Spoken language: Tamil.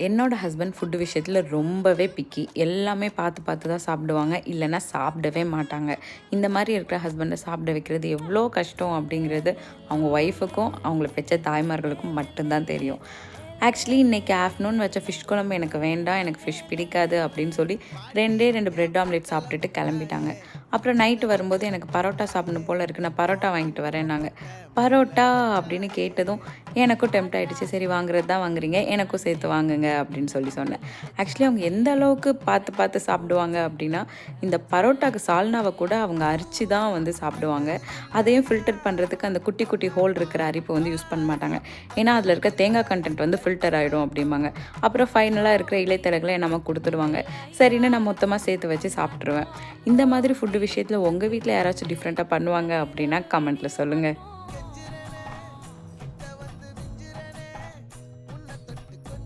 என்னோட ஹஸ்பண்ட் ஃபுட்டு விஷயத்தில் ரொம்பவே பிக்கி. எல்லாமே பார்த்து பார்த்து தான் சாப்பிடுவாங்க. இல்லைன்னா சாப்பிடவே மாட்டாங்க. இந்த மாதிரி இருக்கிற ஹஸ்பண்டை சாப்பிட வைக்கிறது எவ்வளோ கஷ்டம் அப்படிங்கிறது அவங்க ஒய்ஃபுக்கும் அவங்கள பெற்ற தாய்மார்களுக்கும் மட்டும்தான் தெரியும். ஆக்சுவலி இன்றைக்கி ஆஃப்டர்நூன் வச்ச ஃபிஷ் குழம்பு எனக்கு வேண்டாம், எனக்கு ஃபிஷ் பிடிக்காது அப்படின்னு சொல்லி 2 பிரெட் ஆம்லேட் சாப்பிட்டுட்டு கிளம்பிட்டாங்க. அப்புறம் நைட்டு வரும்போது எனக்கு பரோட்டா சாப்பிடணும் போல் இருக்குது, நான் பரோட்டா வாங்கிட்டு வரேன்னாங்க. பரோட்டா அப்படின்னு கேட்டதும் எனக்கும் டெம்ப்ட் ஆகிடுச்சு. சரி வாங்குறது தான் வாங்குறீங்க, எனக்கும் சேர்த்து வாங்குங்க அப்படின்னு சொன்னேன். ஆக்சுவலி அவங்க எந்த அளவுக்கு பார்த்து பார்த்து சாப்பிடுவாங்க அப்படின்னா, இந்த பரோட்டாக்கு சால்னாவை கூட அவங்க அரிச்சு தான் வந்து சாப்பிடுவாங்க. அதையும் ஃபில்டர் பண்ணுறதுக்கு அந்த குட்டி குட்டி ஹோல் இருக்கிற அரிப்பை வந்து யூஸ் பண்ண மாட்டாங்க. ஏன்னா அதில் இருக்க தேங்காய் கண்டென்ட் வந்து ஃபில்டர் ஆகிடும் அப்படிம்பாங்க. அப்புறம் ஃபைனலாக இருக்கிற இலைத்தலைகளை நமக்கு கொடுத்துடுவாங்க. சரின்னு நான் மொத்தமாக சேர்த்து வச்சு சாப்பிட்ருவேன். இந்த மாதிரி ஃபுட்டு விஷயத்தில் உங்கள் வீட்டில் யாராச்சும் டிஃப்ரெண்ட்டாக பண்ணுவாங்க அப்படின்னா கமெண்ட்டில் சொல்லுங்கள்.